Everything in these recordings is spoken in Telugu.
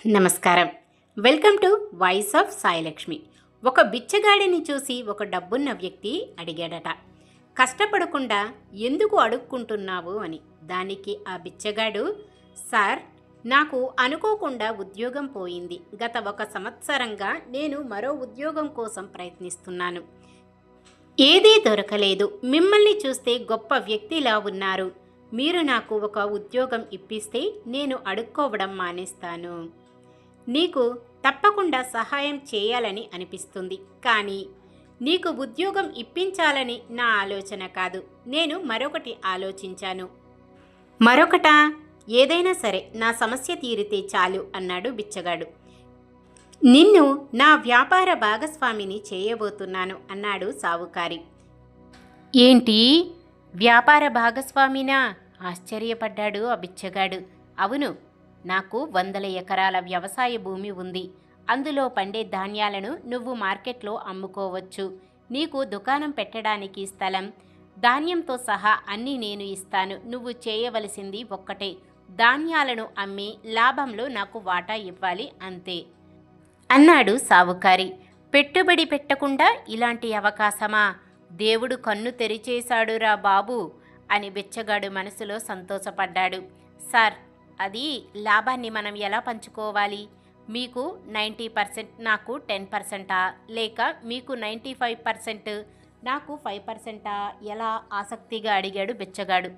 నమస్కారం. Welcome to voice of Sai Lakshmi. ఒక బిచ్చగాడిని చూసి ఒక డబ్బున్న వ్యక్తి అడిగాడట, కష్టపడకుండా ఎందుకు అడుక్కుంటున్నావు అని. దానికి ఆ బిచ్చగాడు, సార్, నాకు అనుకోకుండా ఉద్యోగం పోయింది. గత 1 సంవత్సరంగా నేను మరో ఉద్యోగం కోసం ప్రయత్నిస్తున్నాను. ఏదీ దొరకలేదు. మిమ్మల్ని చూస్తే గొప్ప వ్యక్తిలా ఉన్నారు. మీరు నాకు ఒక ఉద్యోగం ఇప్పిస్తే నేను అడుక్కోవడం మానేస్తాను. నీకు తప్పకుండా సహాయం చేయాలని అనిపిస్తుంది, కానీ నీకు ఉద్యోగం ఇప్పించాలని నా ఆలోచన కాదు. నేను మరొకటి ఆలోచించాను. మరొకటా? ఏదైనా సరే, నా సమస్య తీరితే చాలు అన్నాడు బిచ్చగాడు. నిన్ను నా వ్యాపార భాగస్వామిని చేయబోతున్నాను అన్నాడు సావుకారి. ఏంటి, వ్యాపార భాగస్వామినా? ఆశ్చర్యపడ్డాడు ఆ బిచ్చగాడు. అవును, నాకు 100 ఎకరాల వ్యవసాయ భూమి ఉంది. అందులో పండే ధాన్యాలను నువ్వు మార్కెట్లో అమ్ముకోవచ్చు. నీకు దుకాణం పెట్టడానికి స్థలం, ధాన్యంతో సహా అన్నీ నేను ఇస్తాను. నువ్వు చేయవలసింది ఒక్కటే, ధాన్యాలను అమ్మి లాభంలో నాకు వాటా ఇవ్వాలి, అంతే అన్నాడు సావుకారి. పెట్టుబడి పెట్టకుండా ఇలాంటి అవకాశమా? దేవుడు కన్ను తెరిచేశాడురా బాబు అని బిచ్చగాడు మనసులో సంతోషపడ్డాడు. సార్, అది లాభాన్ని మనం ఎలా పంచుకోవాలి? మీకు 90%, నాకు 10%, లేక మీకు 95%, నాకు 5%? ఎలా ఆసక్తిగా అడిగాడు బిచ్చగాడు.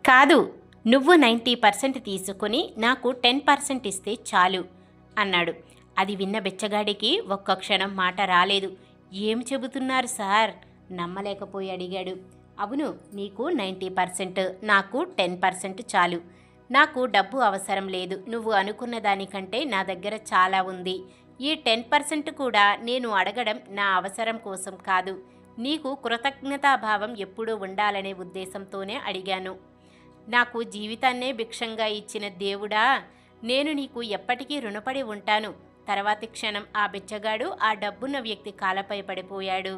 కాదు, నువ్వు 90% తీసుకుని నాకు 10% ఇస్తే చాలు అన్నాడు. అది విన్న బిచ్చగాడికి ఒక్క క్షణం మాట రాలేదు. ఏం చెబుతున్నారు సార్? నమ్మలేకపోయి అడిగాడు. అవును, నీకు 90%, నాకు 10% చాలు. నాకు డబ్బు అవసరం లేదు. నువ్వు అనుకున్న దానికంటే నా దగ్గర చాలా ఉంది. ఈ 10% కూడా నేను అడగడం నా అవసరం కోసం కాదు. నీకు కృతజ్ఞతాభావం ఎప్పుడూ ఉండాలనే ఉద్దేశంతోనే అడిగాను. నాకు జీవితాన్నే భిక్షంగా ఇచ్చిన దేవుడా, నేను నీకు ఎప్పటికీ రుణపడి ఉంటాను. తర్వాతి క్షణం ఆ బిచ్చగాడు ఆ డబ్బున్న వ్యక్తి కాలపై పడిపోయాడు.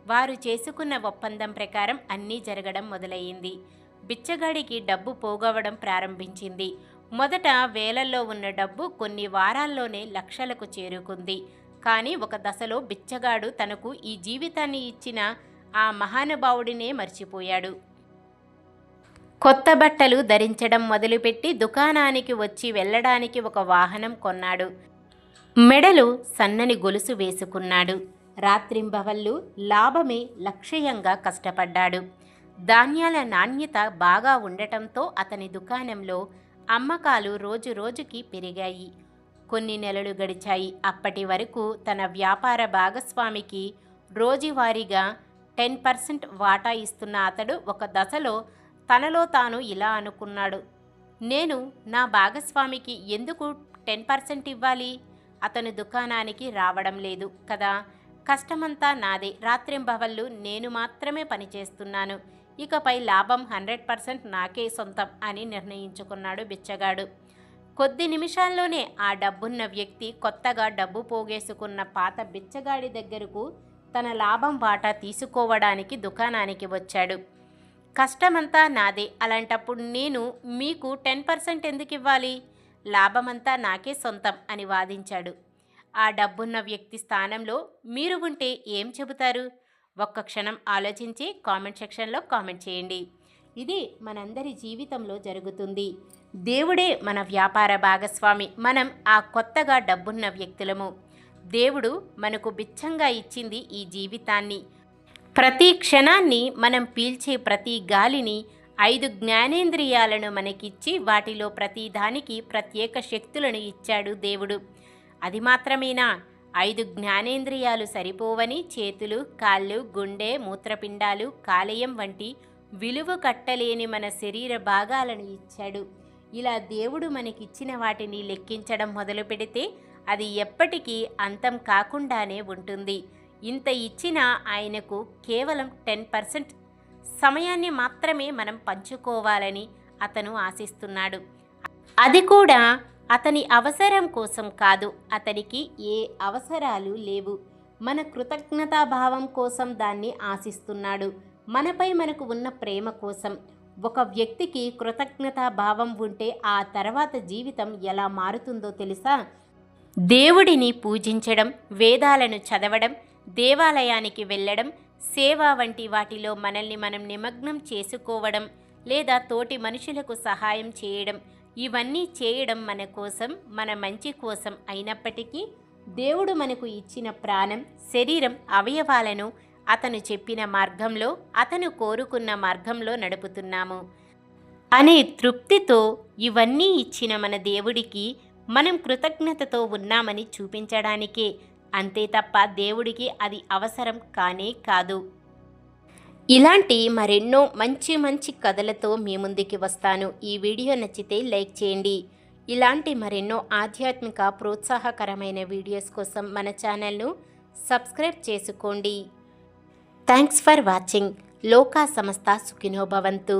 వారు చేసుకున్న ఒప్పందం ప్రకారం అన్నీ జరగడం మొదలయ్యింది. బిచ్చగాడికి డబ్బు పోగవడం ప్రారంభించింది. మొదట వేలల్లో ఉన్న డబ్బు కొన్ని వారాల్లోనే లక్షలకు చేరుకుంది. కానీ ఒక దశలో బిచ్చగాడు తనకు ఈ జీవితాన్ని ఇచ్చిన ఆ మహానుభావుడినే మర్చిపోయాడు. కొత్త బట్టలు ధరించడం మొదలుపెట్టి దుకాణానికి వచ్చి వెళ్ళడానికి ఒక వాహనం కొన్నాడు. మెడలు సన్నని గొలుసు వేసుకున్నాడు. రాత్రింబవళ్ళు లాభమే లక్ష్యంగా కష్టపడ్డాడు. ధాన్యాల నాణ్యత బాగా ఉండటంతో అతని దుకాణంలో అమ్మకాలు రోజు రోజుకి పెరిగాయి. కొన్ని నెలలు గడిచాయి. అప్పటి వరకు తన వ్యాపార భాగస్వామికి రోజువారీగా 10% వాటా ఇస్తున్న అతడు ఒక దశలో తనలో తాను ఇలా అనుకున్నాడు, నేను నా భాగస్వామికి ఎందుకు 10% ఇవ్వాలి? అతను దుకాణానికి రావడం లేదు కదా, కష్టమంతా నాదే, రాత్రింబవళ్ళు నేను మాత్రమే పనిచేస్తున్నాను, ఇకపై లాభం 100% నాకే సొంతం అని నిర్ణయించుకున్నాడు బిచ్చగాడు. కొద్ది నిమిషాల్లోనే ఆ డబ్బున్న వ్యక్తి కొత్తగా డబ్బు పోగేసుకున్న పాత బిచ్చగాడి దగ్గరకు తన లాభం వాటా తీసుకోవడానికి దుకాణానికి వచ్చాడు. కష్టమంతా నాదే, అలాంటప్పుడు నేను మీకు 10% ఎందుకు ఇవ్వాలి? లాభమంతా నాకే సొంతం అని వాదించాడు. ఆ డబ్బున్న వ్యక్తి స్థానంలో మీరు ఉంటే ఏం చెబుతారు? ఒక్క క్షణం ఆలోచించి కామెంట్ సెక్షన్లో కామెంట్ చేయండి. ఇది మనందరి జీవితంలో జరుగుతుంది. దేవుడే మన వ్యాపార భాగస్వామి, మనం ఆ కొత్తగా డబ్బున్న వ్యక్తులము. దేవుడు మనకు బిచ్చంగా ఇచ్చింది ఈ జీవితాన్ని. ప్రతి క్షణాన్ని, మనం పీల్చే ప్రతి గాలిని, 5 జ్ఞానేంద్రియాలను మనకిచ్చి వాటిలో ప్రతి దానికి ప్రత్యేక శక్తులను ఇచ్చాడు దేవుడు. అది మాత్రమేనా? 5 జ్ఞానేంద్రియాలు సరిపోవని చేతులు, కాళ్ళు, గుండె, మూత్రపిండాలు, కాలేయం వంటి విలువ కట్టలేని మన శరీర భాగాలను ఇచ్చాడు. ఇలా దేవుడు మనకిచ్చిన వాటిని లెక్కించడం మొదలు పెడితే అది ఎప్పటికీ అంతం కాకుండానే ఉంటుంది. ఇంత ఇచ్చినా ఆయనకు కేవలం 10% సమయాన్ని మాత్రమే మనం పంచుకోవాలని అతను ఆశిస్తున్నాడు. అది కూడా అతని అవసరం కోసం కాదు. అతనికి ఏ అవసరాలు లేవు. మన కృతజ్ఞతాభావం కోసం దాన్ని ఆశిస్తున్నాడు. మనపై మనకు ఉన్న ప్రేమ కోసం. ఒక వ్యక్తికి కృతజ్ఞతా భావం ఉంటే ఆ తర్వాత జీవితం ఎలా మారుతుందో తెలుసా? దేవుడిని పూజించడం, వేదాలను చదవడం, దేవాలయానికి వెళ్ళడం, సేవ వంటి వాటిలో మనల్ని మనం నిమగ్నం చేసుకోవడం, లేదా తోటి మనుషులకు సహాయం చేయడం, ఇవన్నీ చేయడం మన కోసం, మన మంచి కోసం అయినప్పటికీ దేవుడు మనకు ఇచ్చిన ప్రాణం, శరీరం, అవయవాలను అతను చెప్పిన మార్గంలో, అతను కోరుకున్న మార్గంలో నడుపుతున్నాము అనే తృప్తితో ఇవన్నీ ఇచ్చిన మన దేవుడికి మనం కృతజ్ఞతతో ఉన్నామని చూపించడానికే, అంతే తప్ప దేవుడికి అది అవసరం కానే కాదు. ఇలాంటి మరెన్నో మంచి మంచి కథలతో మీ ముందుకి వస్తాను. ఈ వీడియో నచ్చితే లైక్ చేయండి. ఇలాంటి మరెన్నో ఆధ్యాత్మిక ప్రోత్సాహకరమైన వీడియోస్ కోసం మన ఛానల్ను సబ్స్క్రైబ్ చేసుకోండి. Thanks for watching. లోకా సమస్త సుఖినో భవంతు.